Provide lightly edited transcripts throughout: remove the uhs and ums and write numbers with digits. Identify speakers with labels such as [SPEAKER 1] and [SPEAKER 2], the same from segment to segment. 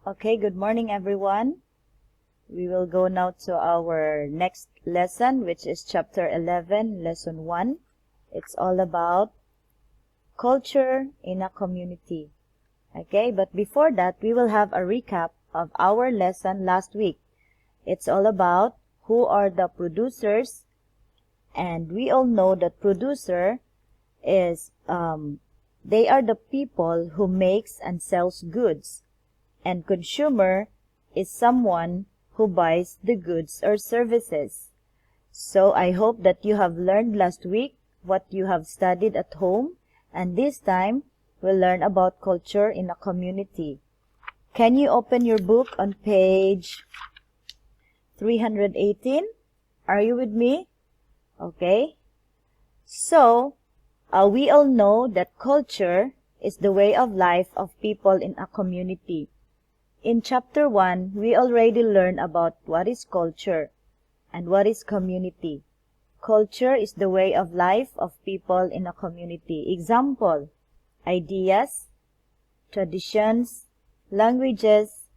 [SPEAKER 1] Okay, good morning everyone. We will go now to our next lesson, which is chapter 11, lesson 1. It's all about culture in a community. Okay, but before that, we will have a recap of our lesson last week. It's all about who are the producers, and we all know that producer is, they are the people who makes and sells goods. And consumer is someone who buys the goods or services. So I hope that you have learned last week what you have studied at home, and this time we'll learn about culture in a community. Can you open your book on page 318? Are you with me? Okay. So, we all know that culture is the way of life of people in a community. In chapter 1, we already learned about what is culture and what is community. Culture is the way of life of people in a community. Example, ideas, traditions, languages,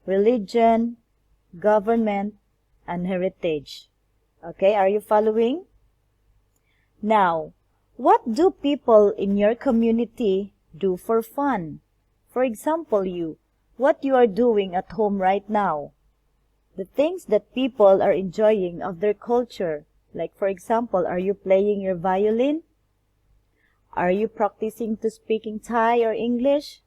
[SPEAKER 1] religion, government, and heritage. Okay, are you following? Now, what do people in your community do for fun? For example, what you are doing at home right now. The things that people are enjoying of their culture. Like for example, are you playing your violin? Are you practicing to speaking Thai or English?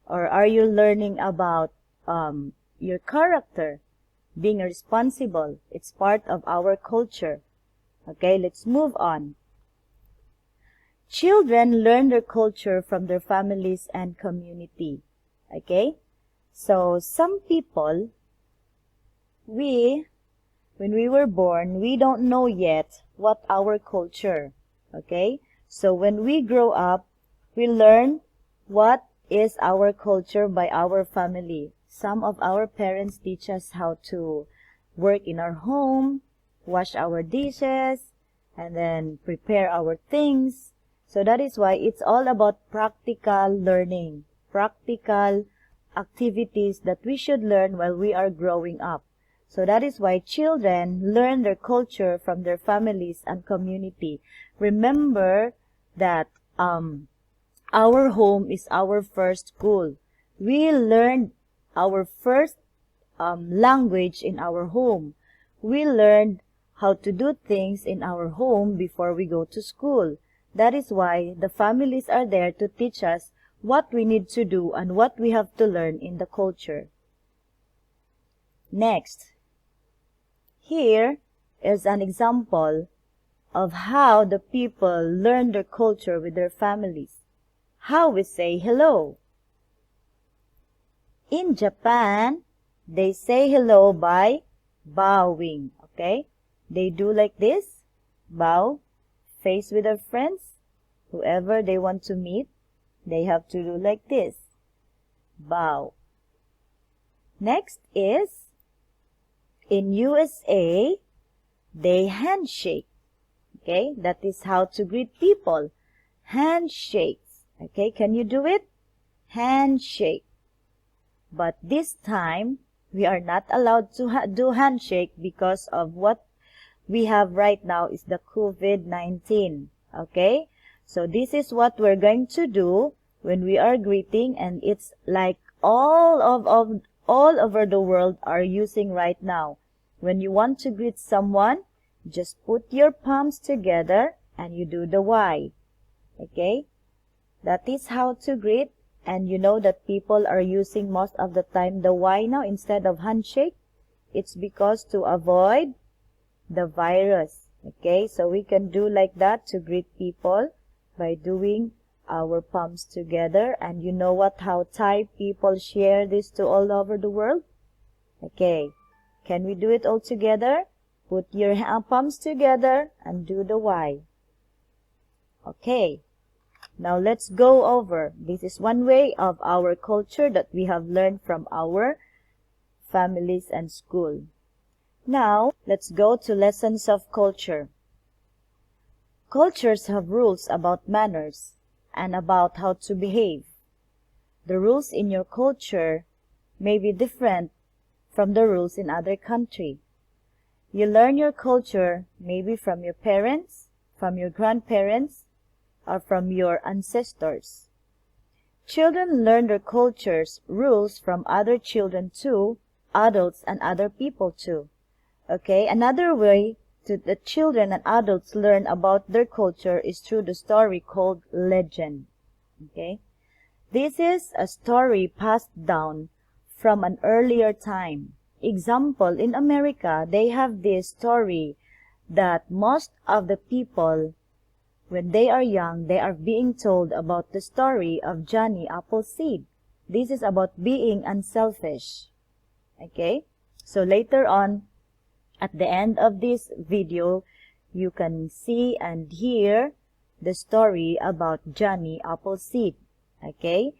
[SPEAKER 1] Or are you learning about your character? Being responsible. It's part of our culture. Okay, let's move on. Children learn their culture from their families and community. Okay? So, some people, when we were born, we don't know yet what our culture, okay? So, when we grow up, we learn what is our culture by our family. Some of our parents teach us how to work in our home, wash our dishes, and then prepare our things. So, that is why it's all about practical learning, practical activities that we should learn while we are growing up. So that is why children learn their culture from their families and community. Remember that our home is our first school. We learned our first language in our home. We learned how to do things in our home before we go to school. That is why the families are there to teach us what we need to do and what we have to learn in the culture. Next, here is an example of how the people learn their culture with their families. How we say hello. In Japan, they say hello by bowing. Okay? They do like this. Bow. Face with their friends. Whoever they want to meet, they have to do like this. Bow. Next is, in USA, they handshake. Okay, that is how to greet people. Handshakes. Okay, can you do it? Handshake. But this time, we are not allowed to do handshake because of what we have right now is the COVID-19. Okay, so this is what we're going to do when we are greeting, and it's like all over the world are using right now. When you want to greet someone, just put your palms together and you do the Y. Okay? That is how to greet, and you know that people are using most of the time the Y now instead of handshake. It's because to avoid the virus. Okay? So we can do like that to greet people by doing our palms together. And you know what, how Thai people share this to all over the world? Okay, can we do it all together? Put your palms together and do the Y. Okay, now let's go over. This is one way of our culture that we have learned from our families and school. Now, let's go to lessons of culture. Cultures have rules about manners and about how to behave. The rules in your culture may be different from the rules in other country. You learn your culture maybe from your parents, from your grandparents, or from your ancestors. Children learn their culture's rules from other children too, adults and other people too. Okay, another way the children and adults learn about their culture is through the story called legend. Okay, this is a story passed down from an earlier time. Example, in America, they have this story that most of the people, when they are young, they are being told about the story of Johnny Appleseed. This is about being unselfish. Okay, so later on, at the end of this video, you can see and hear the story about Johnny Appleseed. Okay,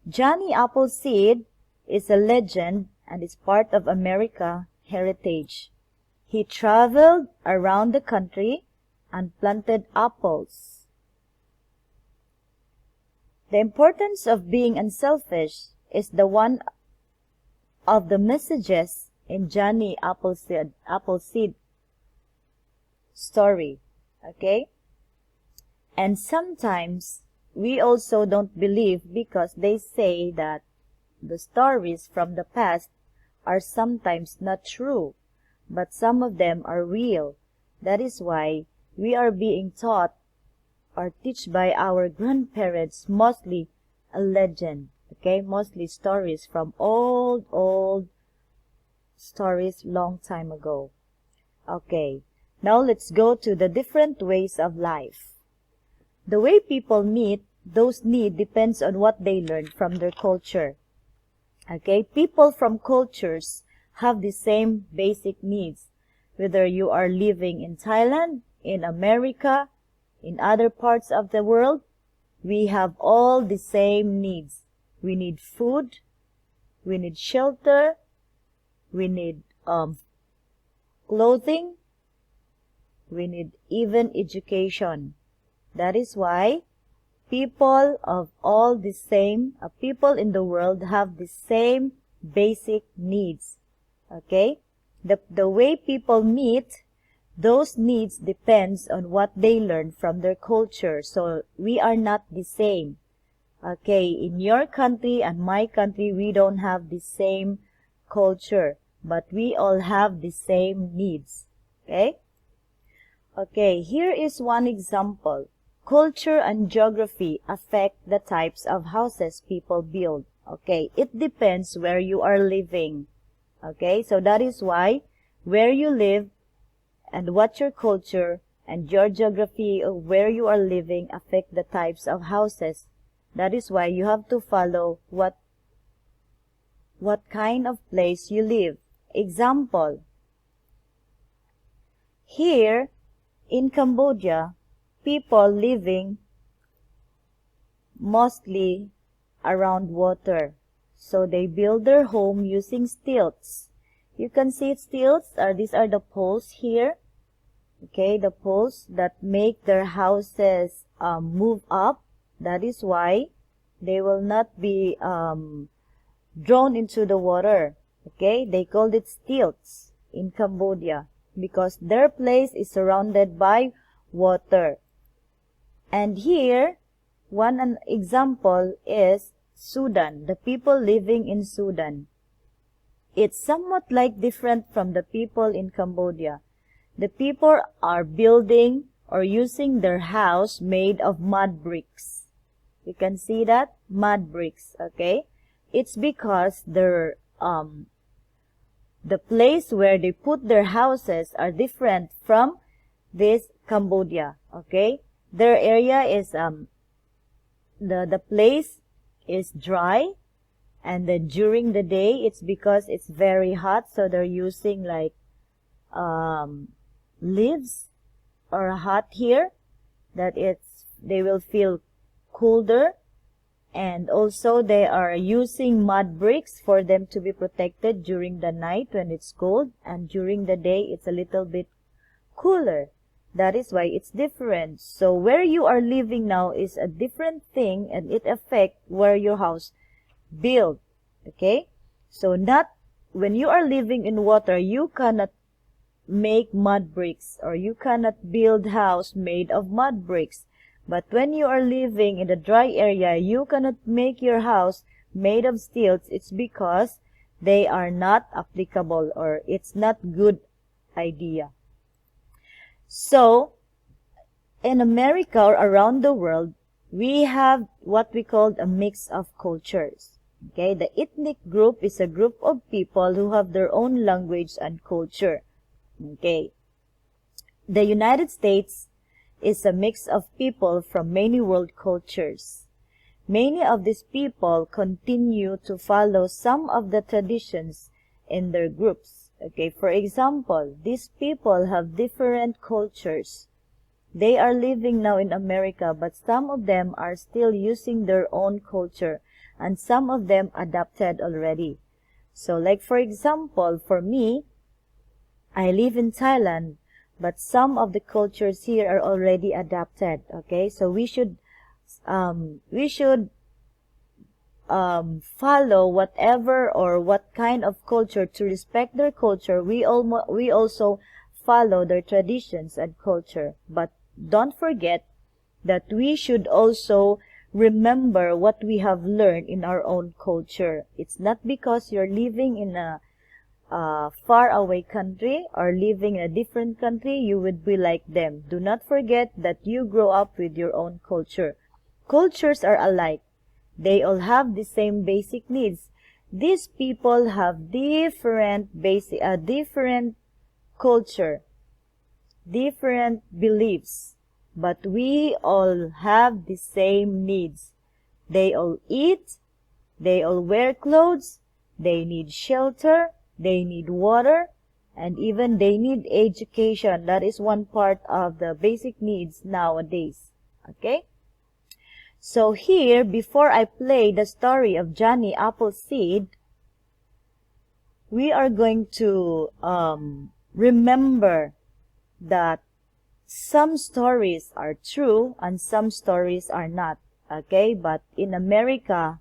[SPEAKER 1] Johnny Appleseed is a legend and is part of America heritage. He traveled around the country and planted apples. The importance of being unselfish is the one of the messages in Johnny Appleseed story. Okay? And sometimes we also don't believe because they say that the stories from the past are sometimes not true, but some of them are real. That is why we are being taught or taught by our grandparents mostly a legend. Okay? Mostly stories from old stories long time ago. Okay, now let's go to the different ways of life. The way people meet those needs depends on what they learn from their culture. Okay, people from cultures have the same basic needs. Whether you are living in Thailand, in America, in other parts of the world, we have all the same needs. We need food, we need shelter, we need clothing, we need even education. That is why people of all the same, people in the world have the same basic needs. Okay? The way people meet, those needs depends on what they learn from their culture. So we are not the same. Okay, in your country and my country, we don't have the same culture, but we all have the same needs. Okay? Okay, here is one example. Culture and geography affect the types of houses people build. Okay, it depends where you are living. Okay, so that is why where you live and what your culture and your geography of where you are living affect the types of houses. That is why you have to follow what kind of place you live. Example, here in Cambodia, people living mostly around water. So they build their home using stilts. You can see stilts, these are the poles here. Okay, the poles that make their houses move up. That is why they will not be drawn into the water. Okay, they called it stilts in Cambodia because their place is surrounded by water. And here, one example is Sudan, the people living in Sudan. It's somewhat like different from the people in Cambodia. The people are building or using their house made of mud bricks. You can see that? Mud bricks, okay? It's because their the place where they put their houses are different from this Cambodia, okay? Their area is the place is dry, and then during the day it's because it's very hot, so they're using like leaves or a hut here that they will feel colder. And also they are using mud bricks for them to be protected during the night when it's cold, and during the day it's a little bit cooler. That is why it's different. So where you are living now is a different thing, and it affects where your house built. Okay? So not when you are living in water, you cannot make mud bricks, or you cannot build house made of mud bricks. But when you are living in the dry area, you cannot make your house made of stilts. It's because they are not applicable, or it's not good idea. So in America or around the world, we have what we call a mix of cultures. Okay, the ethnic group is a group of people who have their own language and culture. Okay, the United States is a mix of people from many world cultures. Many of these people continue to follow some of the traditions in their groups. Okay, for example, these people have different cultures. They are living now in America, but some of them are still using their own culture, and some of them adapted already. So like for example, for me, I live in Thailand, but some of the cultures here are already adapted. Okay, so we should follow whatever or what kind of culture, to respect their culture. We also follow their traditions and culture, but don't forget that we should also remember what we have learned in our own culture. It's not because you're living in a far away country or living in a different country you would be like them. Do not forget that you grow up with your own culture. Cultures are alike. They all have the same basic needs. These people have different culture, different beliefs, but we all have the same needs. They all eat, they all wear clothes, they need shelter, they need water, and even they need education. That is one part of the basic needs nowadays. Okay? So here, before I play the story of Johnny Appleseed, we are going to remember that some stories are true and some stories are not. Okay? But in America,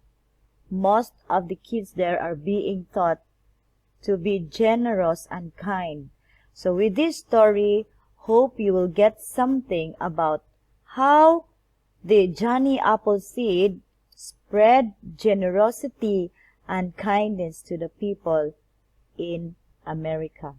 [SPEAKER 1] most of the kids there are being taught to be generous and kind. So with this story, hope you will get something about how the Johnny Appleseed spread generosity and kindness to the people in America.